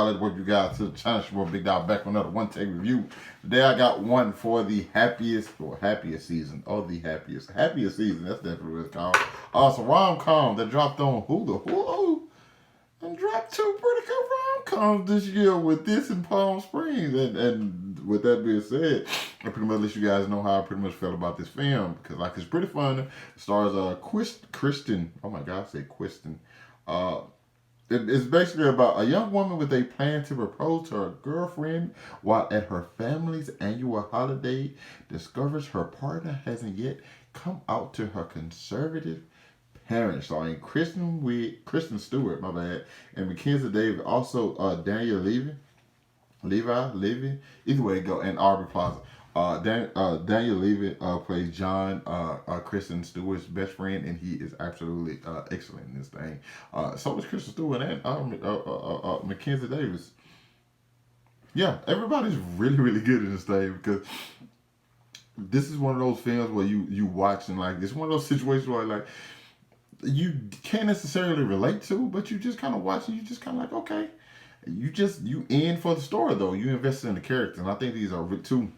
Let's welcome you guys to the channel. It's your boy Big Dog back with another one take review. Today I got one for the happiest season. Oh, the happiest season. That's definitely what it's called. It's a rom-com that dropped on Hulu and dropped two pretty good rom-coms this year with this in Palm Springs. And with that being said, I pretty much let you guys know how I pretty much felt about this film because like it's pretty fun. It stars Kristen. Oh my God, I say Kristen. It's basically about a young woman with a plan to propose to her girlfriend while at her family's annual holiday discovers her partner hasn't yet come out to her conservative parents. Starring Kristen Stewart, my bad, and Mackenzie Davis. Also, Daniel Levy. Either way it go, and Aubrey Plaza. Daniel Levy plays John, Kristen Stewart's best friend, and he is absolutely excellent in this thing. So is Kristen Stewart and Mackenzie Davis. Yeah, everybody's really good in this thing because this is one of those films where you watch and like it's one of those situations where like you can't necessarily relate to, but you just kind of watch and you just kind of like okay, you in for the story though. You invested in the characters, and I think these are two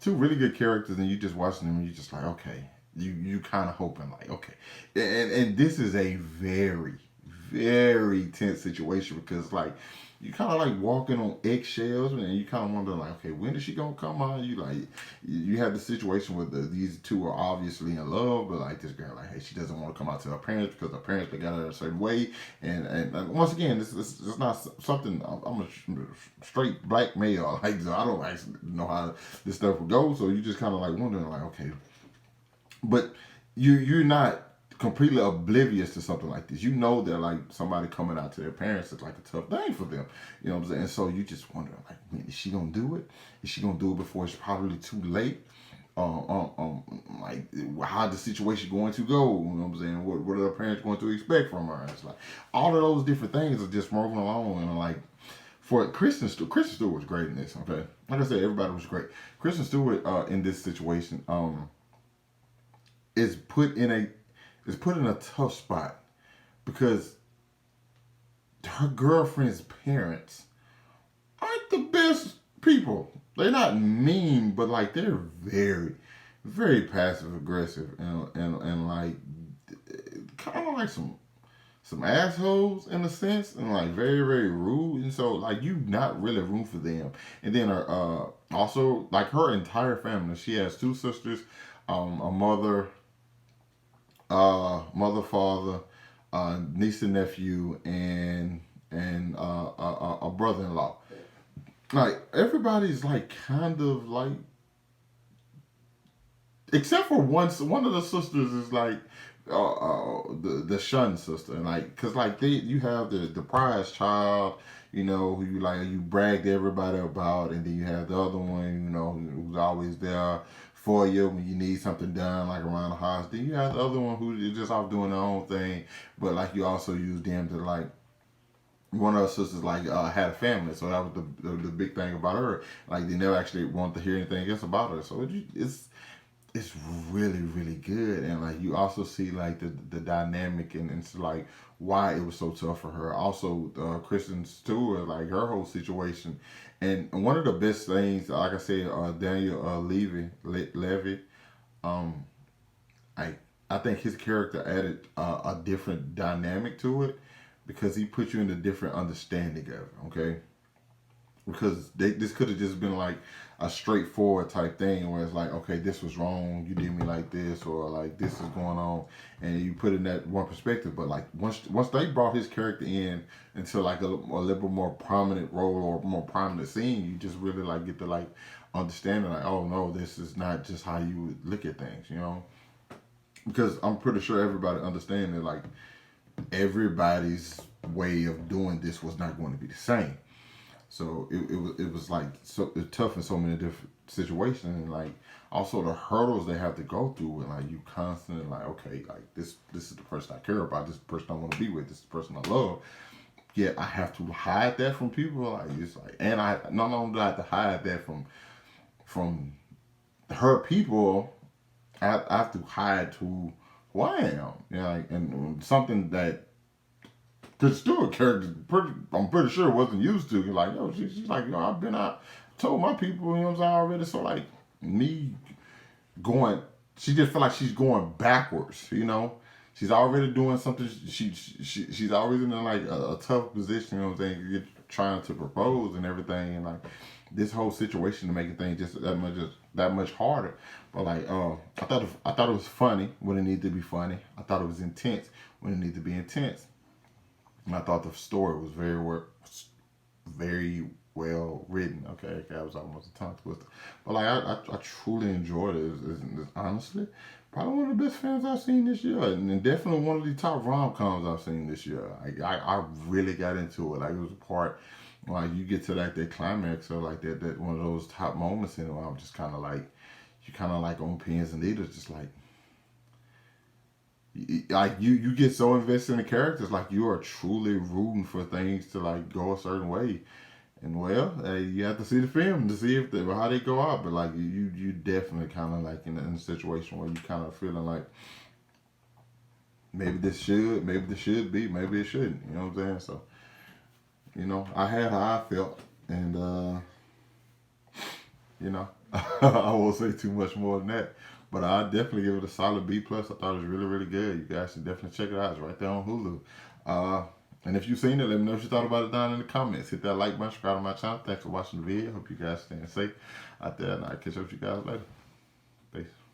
really good characters, and you just watching them and you just like okay, you kind of hoping like okay, and this is a very tense situation because like you kind of like walking on eggshells and you kind of wonder like okay, when is she gonna come out? You like you have the situation where these two are obviously in love, but like this girl like hey, she doesn't want to come out to her parents because her parents they got her a certain way, and once again this is not something. I'm a straight black male like so I don't actually know how this stuff would go, so you just kind of like wondering like okay, but you're not completely oblivious to something like this. You know that like somebody coming out to their parents is like a tough thing for them. You know what I'm saying? And so you just wonder like, man, is she gonna do it? Is she gonna do it before it's probably too late? Like how the situation going to go? You know what I'm saying? What are the parents going to expect from her? It's like all of those different things are just moving along and like. For Kristen Stewart was great in this. Okay, like I said, everybody was great. Kristen Stewart in this situation is put in a tough spot because her girlfriend's parents aren't the best people. They're not mean, but like they're very passive aggressive and like kind of like some assholes in a sense and like very rude, and so like you not really room for them. And then also like her entire family, she has two sisters, a mother, father, niece and nephew, and a brother-in-law. Like everybody's like kind of like, except for one of the sisters is like the Shun sister, and like cause like you have the prize child, you know, who you bragged to everybody about, and then you have the other one, you know, who's always there for you when you need something done, like around the house. Then you have the other one who is just off doing their own thing, but like you also use them to like. One of her sisters like had a family, so that was the big thing about her. Like they never actually wanted to hear anything else about her. So it's really good, and like you also see like the dynamic and it's like why it was so tough for her. Also, Kristen Stewart, like her whole situation, and one of the best things, like I said, Daniel Levy, um, I I think his character added a different dynamic to it because he put you in a different understanding of it. Okay, because this could have just been like a straightforward type thing where it's like, okay, this was wrong, you did me like this, or like this is going on, and you put in that one perspective. But like once they brought his character in into like a little more prominent role or more prominent scene, you just really like get to like understanding like, oh no, this is not just how you would look at things, you know? Because I'm pretty sure everybody understands that like everybody's way of doing this was not going to be the same. So it was like so it's tough in so many different situations, and like also the hurdles they have to go through, and like you constantly like okay, like this is the person I care about, this is the person I want to be with, this is the person I love. Yet I have to hide that from people. Like it's like, and I not only do I have to hide that from her people, I have to hide who I am. You know, like, and something that Cause Stewart character, I'm pretty sure wasn't used to. Like, yo, she's like, yo, I've been out, told my people, you know what I'm saying, already. So like me going, she just feel like she's going backwards. You know, she's already doing something. She's always in like a tough position. You know what I'm saying? You're trying to propose and everything, and like this whole situation to making things just that much harder. But like, I thought it was funny when it needed to be funny. I thought it was intense when it needed to be intense. And I thought the story was very well written. Okay, that was almost a tongue twister. But like, I truly enjoyed it. It's honestly probably one of the best films I've seen this year, and definitely one of the top rom coms I've seen this year. I really got into it. Like, it was a part like you get to like that climax or like that one of those top moments in it where I'm just kind of like, you kind of like on pins and needles, just like you get so invested in the characters, like you are truly rooting for things to like go a certain way. And well, you have to see the film to see if how they go out. But like you definitely kind of like in a situation where you kind of feeling like maybe this should be, maybe it shouldn't. You know what I'm saying? So you know, I had how I felt, and you know, I won't say too much more than that. But I definitely give it a solid B plus. I thought it was really good. You guys should definitely check it out. It's right there on Hulu. Uh, and if you've seen it, let me know what you thought about it down in the comments. Hit that like button, subscribe to my channel. Thanks for watching the video. Hope you guys staying safe out there, and I'll catch up with you guys later. Peace.